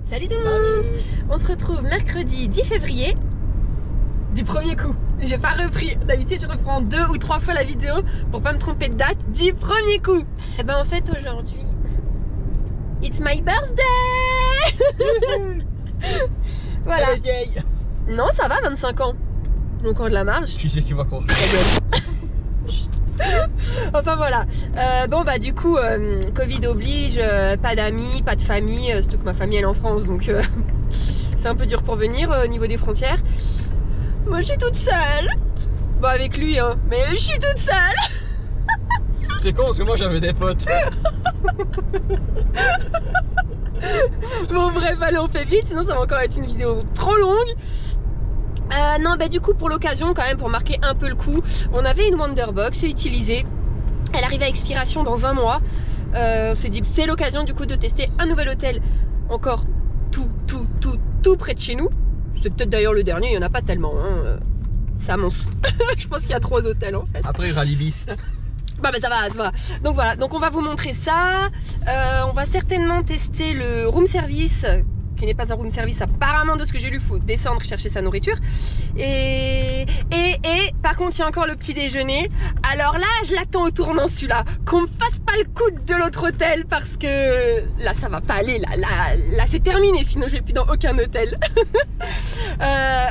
Salut tout le monde. On se retrouve mercredi 10 février du premier coup. J'ai pas repris. D'habitude je reprends 2 ou 3 fois la vidéo pour pas me tromper de date du premier coup. Et ben en fait aujourd'hui it's my birthday. Voilà. Elle est vieille. Non ça va, 25 ans. J'ai encore de la marge. Tu sais qui va croire ça. Enfin voilà, bon bah du coup Covid oblige, pas d'amis, pas de famille, surtout que ma famille elle est en France donc c'est un peu dur pour venir au niveau des frontières. Moi je suis toute seule, bon avec lui hein, mais je suis toute seule. C'est con parce que moi j'avais des potes. Bon bref allez on fait vite sinon ça va encore être une vidéo trop longue. Non bah du coup pour l'occasion quand même pour marquer un peu le coup, on avait une Wonderbox utilisée, elle arrive à expiration dans 1 mois. On s'est dit c'est l'occasion du coup de tester un nouvel hôtel encore tout près de chez nous. C'est peut-être d'ailleurs le dernier, il n'y en a pas tellement hein. C'est à Mons. Je pense qu'il y a 3 hôtels en fait. Après il y aura l'Ibis. Bah ça va, ça va. Donc voilà, donc on va vous montrer ça. On va certainement tester le room service qui n'est pas un room service apparemment de ce que j'ai lu, faut descendre chercher sa nourriture. Et par contre il y a encore le petit déjeuner. Alors là je l'attends au tournant celui-là, qu'on me fasse pas le coup de l'autre hôtel parce que là ça va pas aller, là c'est terminé sinon je vais plus dans aucun hôtel.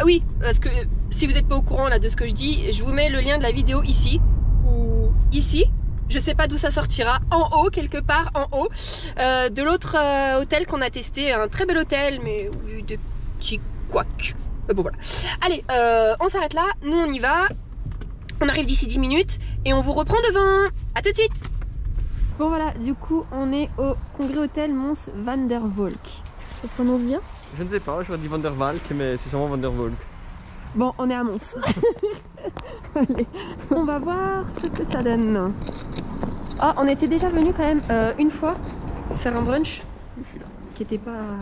Oui, parce que si vous n'êtes pas au courant là de ce que je dis, je vous mets le lien de la vidéo ici ou ici. Je sais pas d'où ça sortira, en haut, quelque part en haut, de l'autre hôtel qu'on a testé, un très bel hôtel, mais oui, des petits couacs. Bon voilà. Allez, on s'arrête là, nous on y va, on arrive d'ici 10 minutes et on vous reprend devant. À tout de suite. Bon voilà, du coup on est au Congrès Hôtel Mons Van der Valk. Ça prononce bien? Je ne sais pas, j'aurais dit Van der Valk, mais c'est sûrement Van der Valk. Bon, on est à Mons. Allez, on va voir ce que ça donne. Ah, on était déjà venu quand même une fois faire un brunch qui était pas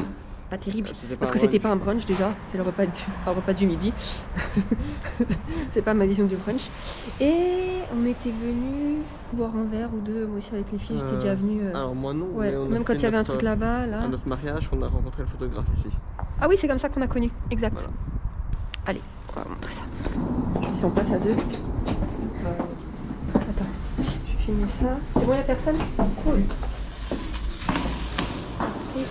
terrible. Parce que c'était pas un brunch déjà, c'était le repas du midi. C'est pas ma vision du brunch. Et on était venu boire un verre ou deux, moi aussi avec les filles, j'étais déjà venue. Alors moi non, ouais, mais on même quand il y avait un truc là-bas. Là. À notre mariage, on a rencontré le photographe ici. Ah oui, c'est comme ça qu'on a connu, exact. Voilà. Allez, on va montrer ça. Si on passe à 2. Attends, je vais filmer ça. C'est bon, il n'y a personne? Cool. Et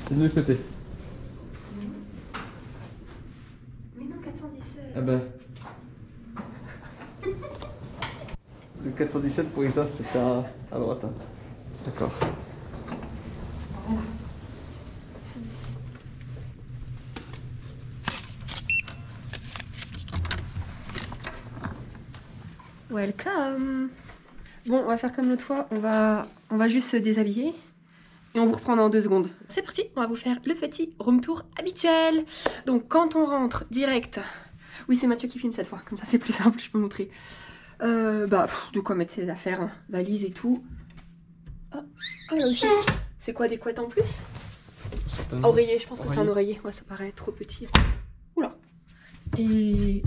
C'est de l'autre côté. Mais non, 417. Ah ben. Le 417 pour ça, c'est à droite. Hein. D'accord. Welcome. Bon, on va faire comme l'autre fois, on va juste se déshabiller et on vous reprend dans 2 secondes. C'est parti, on va vous faire le petit room tour habituel. Donc quand on rentre direct, oui c'est Mathieu qui filme cette fois, comme ça c'est plus simple, je peux montrer. De quoi mettre ses affaires, hein, valise et tout. Ah là aussi, c'est quoi des couettes en plus? Oreiller, je pense que c'est un oreiller, ouais ça paraît trop petit. Oula. Et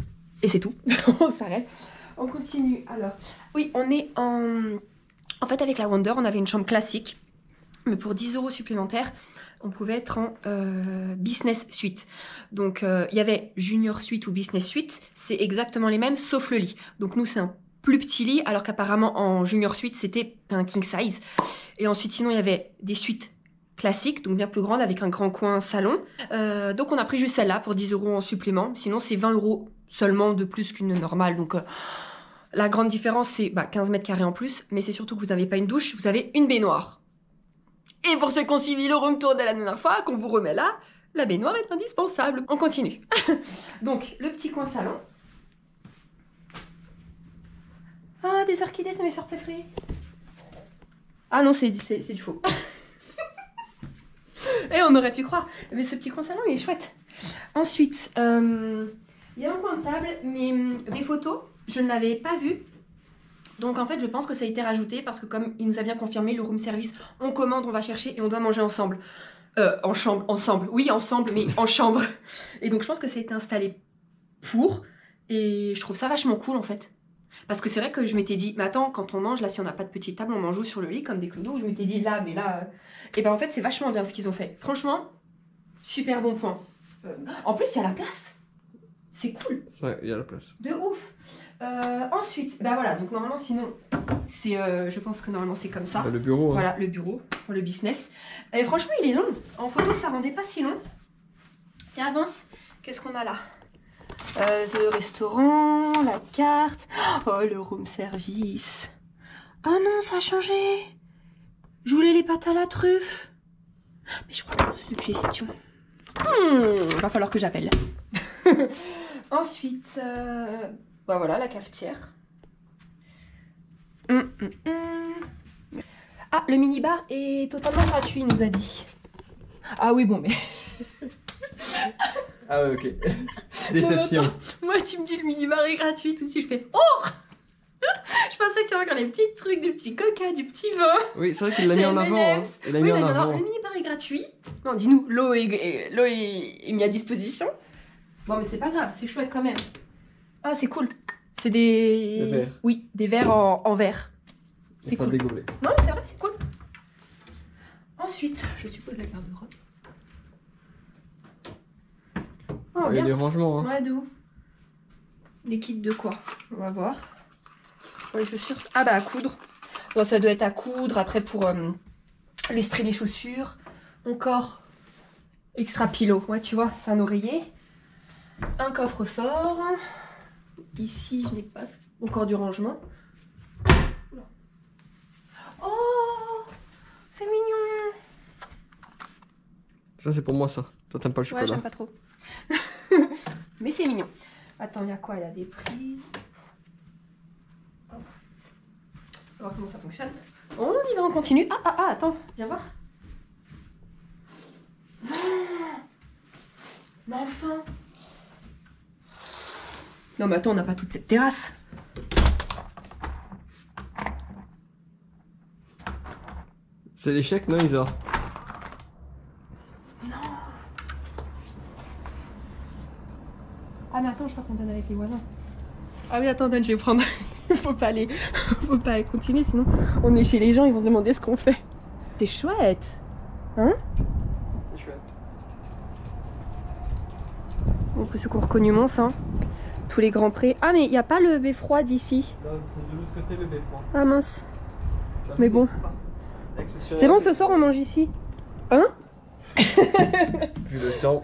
c'est tout, on s'arrête. On continue, alors, oui, on est en fait, avec la Wonder, on avait une chambre classique, mais pour 10 € supplémentaires, on pouvait être en business suite. Donc, il y avait junior suite ou business suite, c'est exactement les mêmes, sauf le lit. Donc, nous, c'est un plus petit lit, alors qu'apparemment, en junior suite, c'était un king size. Et ensuite, sinon, il y avait des suites classiques, donc bien plus grandes, avec un grand coin salon. Donc, on a pris juste celle-là pour 10 € en supplément. Sinon, c'est 20 € seulement de plus qu'une normale. Donc, la grande différence, c'est 15 mètres carrés en plus, mais c'est surtout que vous n'avez pas une douche, vous avez une baignoire. Et pour ceux qui ont suivi le room tour de la dernière fois, qu'on vous remet là, la baignoire est indispensable. On continue. Donc, le petit coin salon. Ah, des orchidées, c'est mes fleurs préférées. Ah non, c'est du faux. Et on aurait pu croire. Mais ce petit coin salon, il est chouette. Ensuite, il y a un coin de table, mais des photos, je ne l'avais pas vu. Donc en fait, je pense que ça a été rajouté parce que comme il nous a bien confirmé, le room service, on commande, on va chercher et on doit manger ensemble. Ensemble. Oui, ensemble, mais en chambre. Et donc je pense que ça a été installé pour. Et je trouve ça vachement cool en fait. Parce que c'est vrai que je m'étais dit, mais attends, quand on mange, là, si on n'a pas de petite table, on mange sur le lit comme des clodos. Je m'étais dit, là, mais là... Et ben en fait, c'est vachement bien ce qu'ils ont fait. Franchement, super bon point. En plus, il y a la place. C'est cool. Ça, il y a la place. De ouf. Ensuite, ben voilà, donc normalement, sinon, c'est, je pense que normalement, c'est comme ça. Le bureau. Hein. Voilà, le bureau pour le business. Et franchement, il est long. En photo, ça rendait pas si long. Tiens, avance. Qu'est-ce qu'on a là? Le restaurant, la carte. Oh, le room service. Oh non, ça a changé. Je voulais les pâtes à la truffe. Mais je crois que c'est une suggestion. Va falloir que j'appelle. Ensuite, bah voilà, la cafetière. Ah, le minibar est totalement gratuit, il nous a dit. Ah oui, bon, mais... Ah ouais, ok. Déception. Non, moi, tu me dis le minibar est gratuit, tout de suite, je fais oh. Je pensais que tu aurais encore les petits trucs, des petits coca, du petit vin. Oui, c'est vrai qu'il l'a mis en avant. Hein. Il l'a mis en avant. Le minibar est gratuit. Non, dis-nous, l'eau est mise à disposition. Bon, mais c'est pas grave, c'est chouette quand même. Ah, c'est cool. C'est des verres. Oui, des verres en verre. C'est cool. Pas des gobelets. Non, c'est vrai, c'est cool. Ensuite, je suppose la garde-robe. Oh, Il y a bien. des rangements. Hein. Ouais, de où? Les kits de quoi? On va voir. Pour les chaussures. Ah bah à coudre. Bon, ça doit être à coudre. Après pour lustrer les chaussures. Encore extra pillow. Ouais, tu vois, c'est un oreiller. Un coffre-fort. Ici, je n'ai pas encore du rangement. Oula. Oh, c'est mignon. Ça, c'est pour moi, ça. Toi, t'aimes pas le chocolat? Ouais, j'aime pas trop. Mais c'est mignon. Attends, il y a quoi? Il y a des prix. On va voir comment ça fonctionne. On y va, on continue. Ah, attends, viens voir. Mais enfin. Non, mais attends, on n'a pas toute cette terrasse. C'est l'échec, non, Isa? Ah mais attends, je crois qu'on donne avec les voisins. Ah oui, attends, donne, je vais prendre. Faut pas aller continuer, sinon on est chez les gens, ils vont se demander ce qu'on fait. C'est chouette. Hein? C'est chouette. On peut secourir Cognemons, hein. Tous les grands prés. Ah mais il n'y a pas le beffroi d'ici. Là, c'est de l'autre côté le beffroi. Ah mince. Mais bon. C'est bon, ce soir on mange ici. Hein? Vu le temps.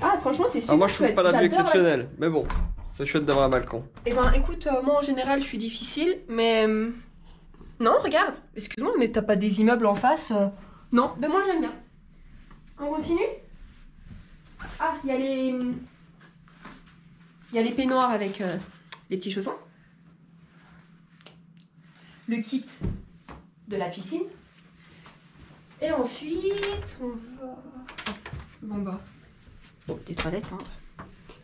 Ah franchement c'est super moi je trouve chouette. pas la vue J'adore exceptionnelle, mais bon, c'est chouette d'avoir un balcon. Eh ben écoute, moi en général je suis difficile, mais... Non, regarde, excuse-moi, mais t'as pas des immeubles en face Non, ben moi j'aime bien. On continue? Ah, il y a les... Il y a les peignoirs avec les petits chaussons. Le kit de la piscine. Et ensuite, on va... Bon bah... Bon, des toilettes, hein.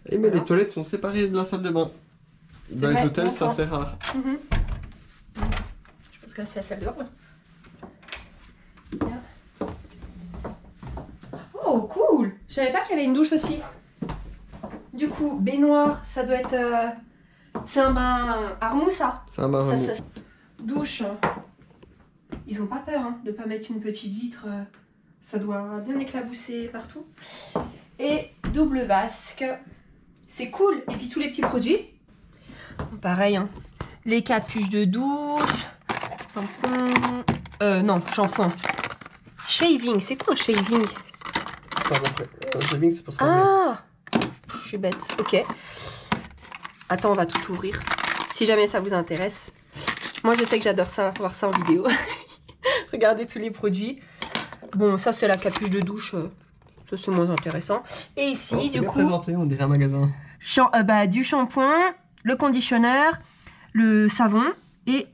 Et mais les toilettes sont séparées de la salle de bain. Dans les hôtels, ça c'est rare. Je pense que là c'est la salle de bain. Oh, cool! Je savais pas qu'il y avait une douche aussi. Du coup, baignoire, ça doit être... C'est un bain Armou, ça. C'est un bain Armou. Douche. Ils ont pas peur hein, de pas mettre une petite vitre. Ça doit bien éclabousser partout. Et double vasque. C'est cool. Et puis tous les petits produits. Pareil, hein. Les capuches de douche. Shampoing. Non, shampoing. Shaving. C'est quoi un shaving? Un shaving, c'est pour ça. Ah! Je suis bête. Ok. Attends, on va tout ouvrir. Si jamais ça vous intéresse. Moi, je sais que j'adore ça, voir ça en vidéo. Regardez tous les produits. Bon, ça, c'est la capuche de douche. Ça, c'est moins intéressant. Et ici, du coup... présenté, on dirait un magasin. Du shampoing, le conditionneur, le savon et...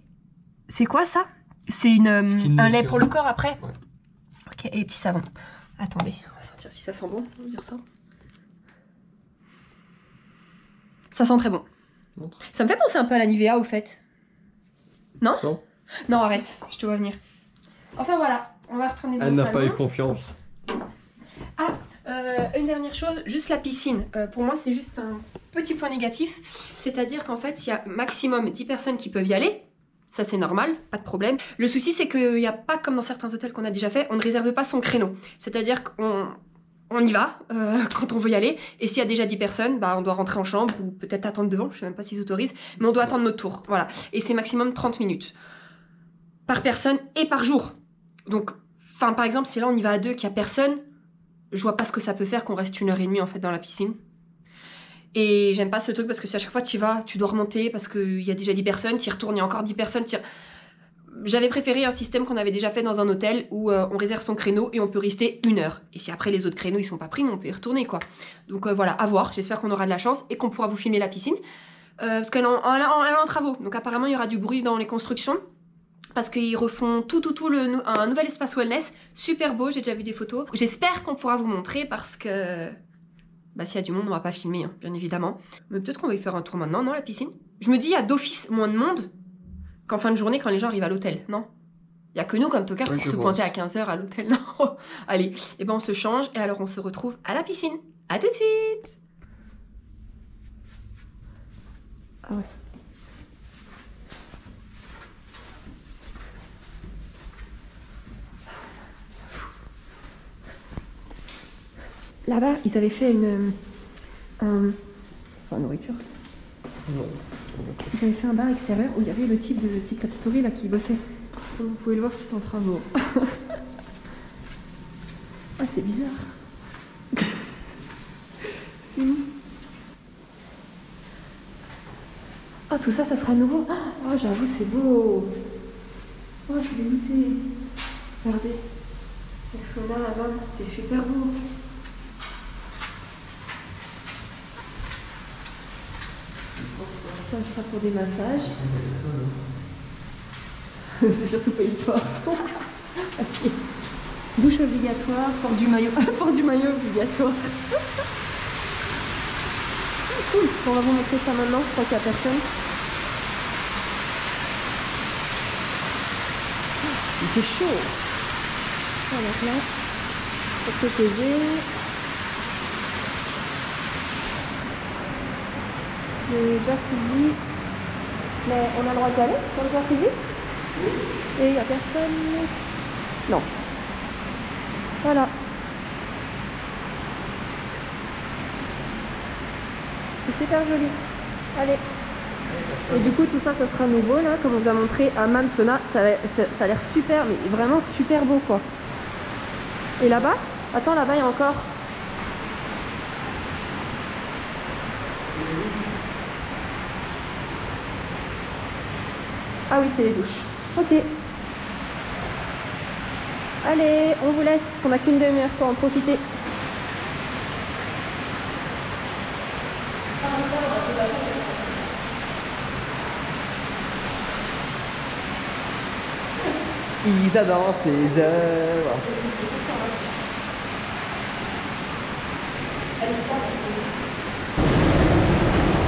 C'est quoi, ça? C'est un lait pour le corps, après? Ouais. Ok, et les petits savons. Attendez, on va sentir si ça sent bon. On va dire ça. Ça sent très bon. Montre. Ça me fait penser un peu à la Nivea, au fait. Non? Sans. Non, arrête, je te vois venir. Enfin voilà, on va retourner dans Elle le n'a salon. pas eu confiance. Ah, Une dernière chose, juste la piscine. Pour moi, c'est juste un petit point négatif. C'est-à-dire qu'en fait, il y a maximum 10 personnes qui peuvent y aller. Ça, c'est normal, pas de problème. Le souci, c'est qu'il n'y a pas comme dans certains hôtels qu'on a déjà fait, on ne réserve pas son créneau. C'est-à-dire qu'on y va quand on veut y aller. Et s'il y a déjà 10 personnes, bah, on doit rentrer en chambre ou peut-être attendre devant. Je sais même pas s'ils autorisent. Mais on doit attendre notre tour. Voilà. Et c'est maximum 30 minutes. Par personne et par jour. Donc, par exemple, si là, on y va à 2, qu'il n'y a personne, je vois pas ce que ça peut faire qu'on reste 1h30 en fait dans la piscine. Et j'aime pas ce truc parce que si à chaque fois tu y vas, tu dois remonter parce qu'il y a déjà 10 personnes, tu y retournes, il y a encore 10 personnes. J'avais préféré un système qu'on avait déjà fait dans un hôtel où on réserve son créneau et on peut rester 1 heure. Et si après les autres créneaux ils sont pas pris, on peut y retourner quoi. Donc voilà, à voir. J'espère qu'on aura de la chance et qu'on pourra vous filmer la piscine. Parce qu'elle est en travaux. Donc apparemment il y aura du bruit dans les constructions. Parce qu'ils refont un nouvel espace wellness. Super beau, j'ai déjà vu des photos. J'espère qu'on pourra vous montrer parce que... Bah s'il y a du monde, on va pas filmer, hein, bien évidemment. Mais peut-être qu'on va y faire un tour maintenant, non, la piscine? Je me dis, il y a d'office moins de monde qu'en fin de journée quand les gens arrivent à l'hôtel, non? Il y a que nous, comme tocard, pour se pointer à 15 h à l'hôtel, non? Allez, et ben on se change et alors on se retrouve à la piscine. À tout de suite! Ah ouais. Là-bas, ils avaient fait c'est la nourriture. Ils avaient fait un bar extérieur où il y avait le type de Secret Story là qui bossait. Comme vous pouvez le voir, c'est en travaux. Ah, c'est bizarre. C'est où? Ah, tout ça, ça sera nouveau. Oh, j'avoue, c'est beau. Oh, je vais goûter. Regardez. Avec sauna là-bas, c'est super beau. Ça pour des massages. C'est surtout pas une porte. Ah, si. Douche obligatoire, port du maillot, port du maillot obligatoire. Cool. On va vous montrer ça maintenant, je crois qu'il n'y a personne. Il fait chaud. Alors là, pour se poser. Le jacuzzi. Mais on a le droit d'y aller dans le jacuzzi? Oui. Et il n'y a personne? Non. Voilà. C'est super joli. Allez. Et du coup tout ça, ça sera nouveau là, comme on vous a montré à Hammam Sauna. Ça a l'air super, mais vraiment super beau quoi. Et là-bas? Attends, là-bas il y a encore. Ah oui, c'est les douches. Ok. Allez, on vous laisse, parce qu'on n'a qu'une demi-heure pour en profiter. Isa dans ses œuvres.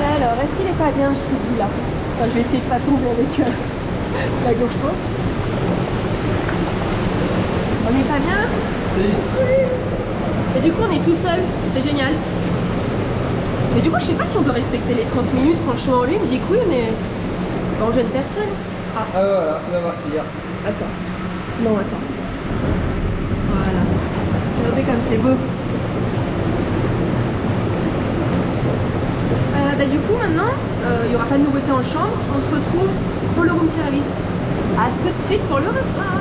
Alors, est-ce qu'il est pas bien le choubi là? Enfin, je vais essayer de pas tomber avec la GoPro. On n'est pas bien? Si. Oui. Et du coup, on est tout seul. C'est génial. Mais du coup, je sais pas si on doit respecter les 30 minutes. Franchement, lui, il me dit que oui, mais on gêne personne. Ah voilà, on va voir hier. Attends. Non, attends. Voilà. Regardez comme c'est beau. Du coup, maintenant, il n'y aura pas de nouveauté en chambre. On se retrouve pour le room service. A tout de suite pour le repas.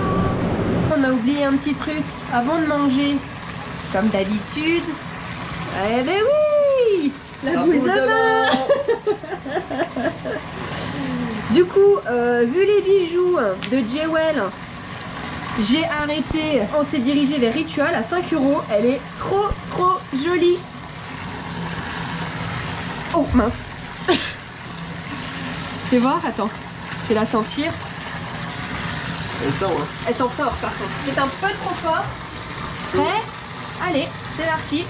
On a oublié un petit truc avant de manger. Comme d'habitude. Eh ben oui, la boule de bain. Du coup, vu les bijoux de Jewel, j'ai arrêté. On s'est dirigé vers Ritual à 5 €. Elle est trop jolie. Oh mince. Tu vas voir, attends, je vais la sentir. Elle sent, hein. Elle sent fort par contre. C'est un peu trop fort. Prêt? Allez, c'est parti.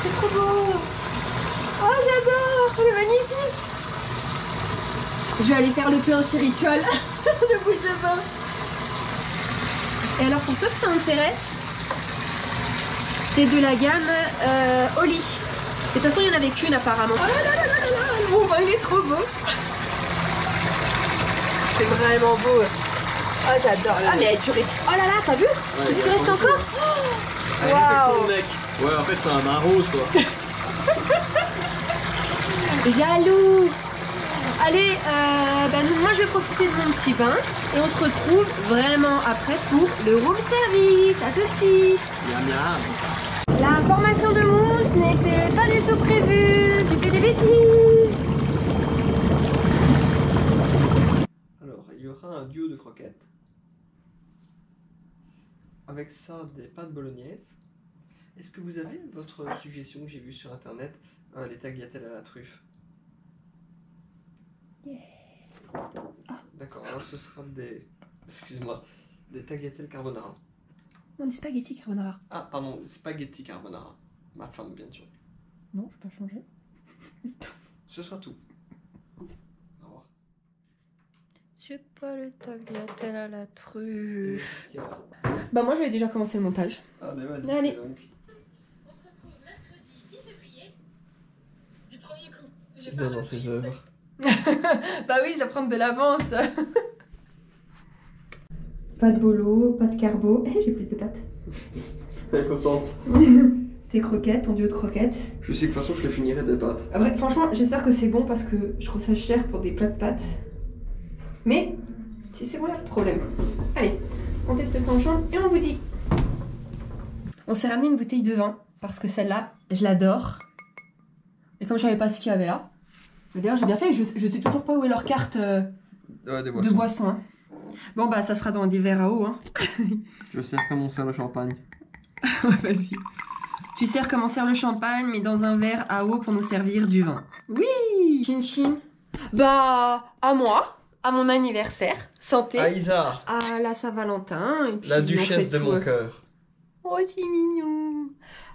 C'est trop beau. Oh j'adore, elle est magnifique. Je vais aller faire le plein chez Ritual de boule de bain. Et alors pour ceux que ça intéresse, c'est de la gamme Oli. De toute façon, il n'y en avait qu'une apparemment. Oh là là là là là là, bon, bah, il est trop beau. C'est vraiment beau. Oh, j'adore. Ah, mais elle durait. Oh là là, t'as vu? Qu'est-ce qu'il reste encore? Waouh. Ouais, en fait, c'est un nain rose, quoi. Jaloux. Allez, moi je vais profiter de mon petit bain et on se retrouve vraiment après pour le room service. À tout de suite. Miam miam. La formation de mousse n'était pas du tout prévue. J'ai fait des bêtises. Alors, il y aura un duo de croquettes. Avec ça, des pâtes bolognaises. Est-ce que vous avez votre suggestion que j'ai vue sur internet, les tagliatelles à la truffe? D'accord, alors ce sera des... Excusez-moi, des tagliatelles carbonara. Non, des spaghettis carbonara. Ah, pardon, spaghetti carbonara. Ma femme, bien sûr. Non, je peux pas changer. Ce sera tout. Au revoir. J'ai pas le tagliatelle à la truffe. Et... Bah moi je vais déjà commencer le montage. Ah, mais vas-y. Allez. Donc. On se retrouve mercredi 10 février. Du premier coup. J'ai C'est pas dans ses œuvres. Bah oui, je dois prendre de l'avance. Pas de bolo, pas de carbo. Eh, j'ai plus de pâtes. Elle est contente. Tes croquettes, ton duo de croquettes. Je sais que de toute façon, je les finirai tes pâtes. Après, franchement, j'espère que c'est bon parce que je trouve ça cher pour des plats de pâtes. Mais si c'est bon, il n'y a pas de problème. Allez, on teste ça en chambre et on vous dit. On s'est ramené une bouteille de vin parce que celle-là, je l'adore. Et comme je savais pas ce qu'il y avait là, mais d'ailleurs j'ai bien fait, je sais toujours pas où est leur carte Ouais, des de boisson. Hein. Bon bah ça sera dans des verres à eau. Hein. Je sers comme on sert le champagne. Vas-y. Tu sers comme on sert le champagne, mais dans un verre à eau pour nous servir du vin. Oui. Chin chin. Bah à moi, à mon anniversaire, santé. Aïsa, À la Saint-Valentin. Et puis la on duchesse fait de tout, mon cœur. Oh, c'est mignon.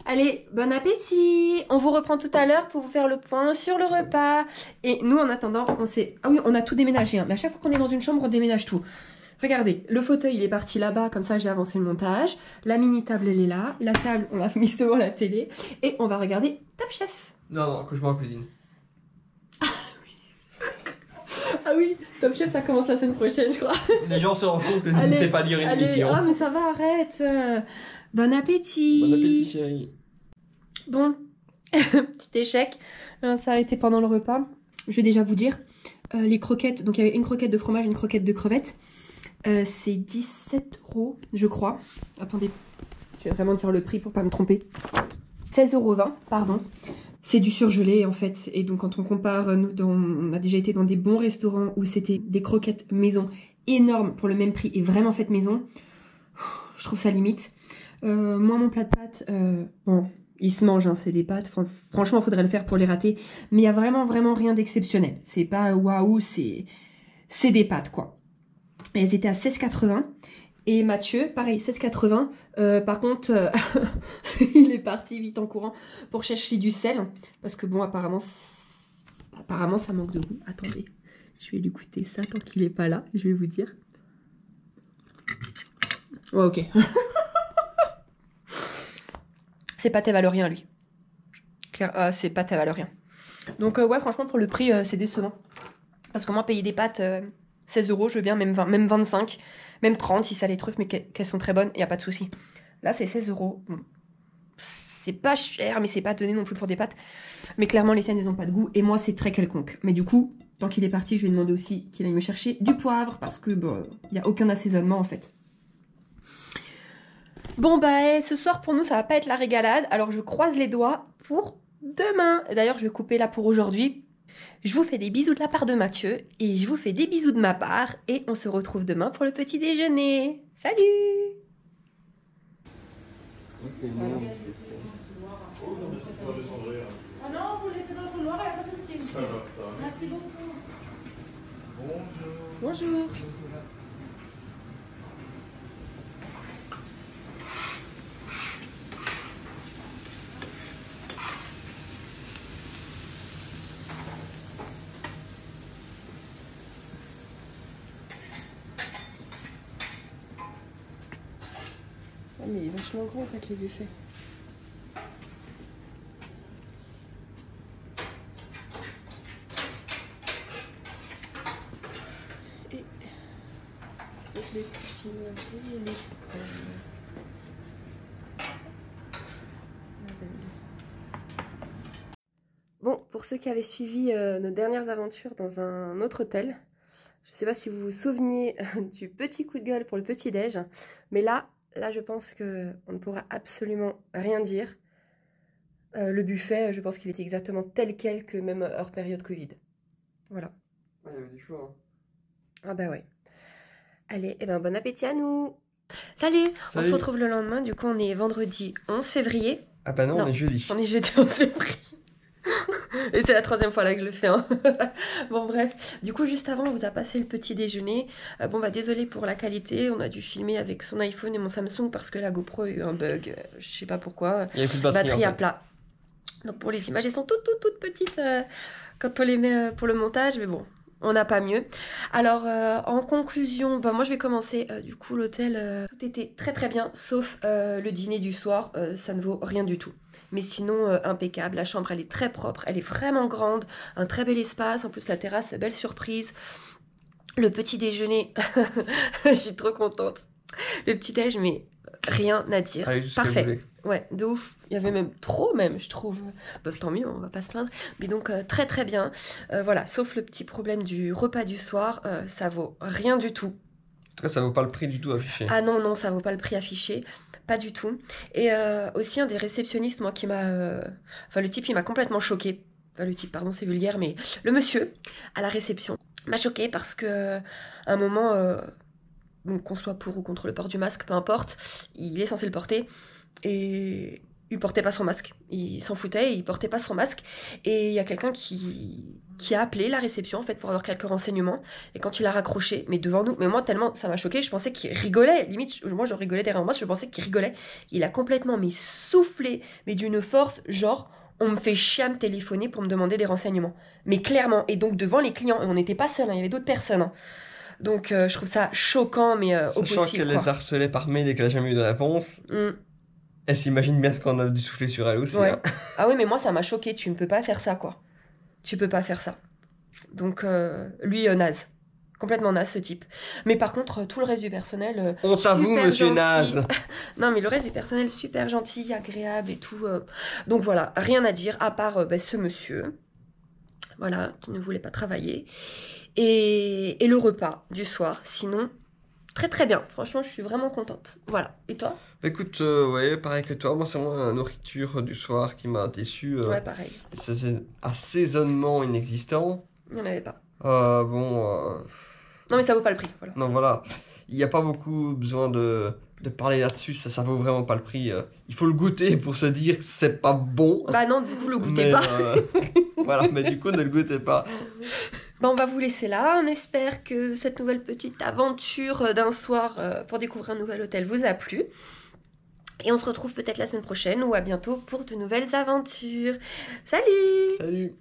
Allez, bon appétit. On vous reprend tout à l'heure pour vous faire le point sur le repas. Et nous, en attendant, on sait... Ah oui, on a tout déménagé. Hein. Mais à chaque fois qu'on est dans une chambre, on déménage tout. Regardez, le fauteuil, il est parti là-bas. Comme ça, j'ai avancé le montage. La mini-table, elle est là. La table, on l'a mise devant la télé. Et on va regarder Top Chef. Non, cauchemar en cuisine. Ah oui, Top Chef, ça commence la semaine prochaine, je crois. Les gens se rendent compte que je ne Allez, sais pas lire une allez. émission. Ah, mais ça va, arrête. Bon appétit. Bon appétit, chérie. Bon, petit échec. On s'est arrêté pendant le repas. Je vais déjà vous dire. Les croquettes, donc il y avait une croquette de fromage, une croquette de crevettes. C'est 17 €, je crois. Attendez, je vais vraiment dire le prix pour pas me tromper. 16,20 €, pardon. C'est du surgelé en fait. Et donc quand on compare, nous, on a déjà été dans des bons restaurants où c'était des croquettes maison énormes pour le même prix et vraiment faites maison. Je trouve ça limite. Moi, mon plat de pâtes, bon, il se mange, hein, c'est des pâtes. Franchement, il faudrait le faire pour les rater. Mais il y a vraiment rien d'exceptionnel. C'est pas waouh, c'est des pâtes, quoi. Et elles étaient à 16,80 €. Et Mathieu, pareil, 16,80 €. Par contre, il est parti vite en courant pour chercher du sel. Parce que bon, apparemment, ça manque de goût. Attendez, je vais lui goûter ça tant qu'il est pas là. Je vais vous dire. Ouais, ok. C'est pâte à valorien, lui. C'est pâte à valorien. Donc, ouais, franchement, pour le prix, c'est décevant. Parce que moi, payer des pâtes 16 €, je veux bien, même 20, même 25, même 30 si ça les truffe, mais qu'elles sont très bonnes, il n'y a pas de souci. Là, c'est 16 €. Bon. C'est pas cher, mais c'est pas donné non plus pour des pâtes. Mais clairement, les siennes, elles n'ont pas de goût. Et moi, c'est très quelconque. Mais du coup, tant qu'il est parti, je lui ai demandé aussi qu'il aille me chercher du poivre, parce que bon, il n'y a aucun assaisonnement, en fait. Bon bah ce soir pour nous ça va pas être la régalade, alors je croise les doigts pour demain. D'ailleurs je vais couper là pour aujourd'hui. Je vous fais des bisous de la part de Mathieu et je vous fais des bisous de ma part et on se retrouve demain pour le petit déjeuner. Salut! Ah non, vous laissez dans le couloir, il n'y a pas de souci. Merci beaucoup. Bonjour! vachement gros en fait les buffets. Et avec les pinouilleries et les Bon, pour ceux qui avaient suivi nos dernières aventures dans un autre hôtel, je ne sais pas si vous vous souveniez du petit coup de gueule pour le petit-déj, mais là je pense qu'on ne pourra absolument rien dire. Le buffet, je pense qu'il était exactement tel quel que même hors période Covid. Voilà. Ouais, il y avait des choix. Ah bah ouais. Allez, ben bon appétit à nous. Salut. On se retrouve le lendemain, du coup on est vendredi 11 février. Ah bah non, on est jeudi. On est jeudi 11 février. Et c'est la 3e fois là que je le fais. Hein. Bon bref, du coup juste avant on vous a passé le petit déjeuner. Bon bah désolé pour la qualité, on a dû filmer avec son iPhone et mon Samsung parce que la GoPro a eu un bug, je sais pas pourquoi. Il y avait plus de batterie en à fait. plat. Donc pour les images elles sont toutes petites quand on les met pour le montage, mais bon. On n'a pas mieux. Alors, en conclusion, bah, moi je vais commencer. Du coup, l'hôtel, tout était très bien, sauf le dîner du soir, ça ne vaut rien du tout. Mais sinon, impeccable. La chambre, elle est très propre, elle est vraiment grande, un très bel espace. En plus, la terrasse, belle surprise. Le petit déjeuner, je suis trop contente. Le petit déj, mais rien à dire. Allez, tout ce parfait. Ouais, de ouf. Il y avait même trop, je trouve. Bah, tant mieux, on va pas se plaindre. Mais donc, très bien. Voilà, sauf le petit problème du repas du soir, ça vaut rien du tout. En tout cas, ça vaut pas le prix du tout affiché. Ah non, ça vaut pas le prix affiché. Pas du tout. Et aussi, un des réceptionnistes, moi, qui m'a... Enfin, le type, il m'a complètement choquée. Enfin, le type, pardon, c'est vulgaire, mais le monsieur, à la réception, m'a choquée parce que, à un moment... Donc qu'on soit pour ou contre le port du masque, peu importe, il est censé le porter et il portait pas son masque. Il s'en foutait, il portait pas son masque. Et il y a quelqu'un qui a appelé la réception en fait pour avoir quelques renseignements. Et quand il a raccroché, mais devant nous, mais moi tellement ça m'a choqué, je pensais qu'il rigolait. Limite, moi je rigolais derrière moi, je pensais qu'il rigolait. Il a complètement soufflé, mais d'une force genre. On me fait chier à me téléphoner pour me demander des renseignements. Mais clairement, et donc devant les clients, et on n'était pas seuls, hein, il y avait d'autres personnes. Hein. Donc je trouve ça choquant, mais au possible. Sachant qu'elle les harcelait par mail et qu'elle n'a jamais eu de réponse, elle s'imagine bien qu'on a dû souffler sur elle aussi. Ouais. Hein. Ah oui, mais moi ça m'a choqué, tu ne peux pas faire ça, quoi. Tu peux pas faire ça. Donc lui, naze. Complètement naze, ce type. Mais par contre, tout le reste du personnel... On t'avoue, monsieur naze. Non, mais le reste du personnel, super gentil, agréable et tout. Donc voilà, rien à dire, à part ce monsieur. Voilà, qui ne voulait pas travailler. Et le repas du soir. Sinon, très bien. Franchement, je suis vraiment contente. Voilà. Et toi ? Écoute, ouais, pareil que toi. Moi, c'est moi la nourriture du soir qui m'a déçu. Ouais, pareil. C'est assaisonnement inexistant. Il n'y en avait pas. Non, mais ça vaut pas le prix. Voilà. Non, voilà. Il n'y a pas beaucoup besoin de parler là-dessus. Ça vaut vraiment pas le prix. Il faut le goûter pour se dire que c'est pas bon. Bah non, du coup, le goûtez pas. Voilà, mais du coup, ne le goûtez pas. Bah, on va vous laisser là. On espère que cette nouvelle petite aventure d'un soir pour découvrir un nouvel hôtel vous a plu. Et on se retrouve peut-être la semaine prochaine ou à bientôt pour de nouvelles aventures. Salut! Salut!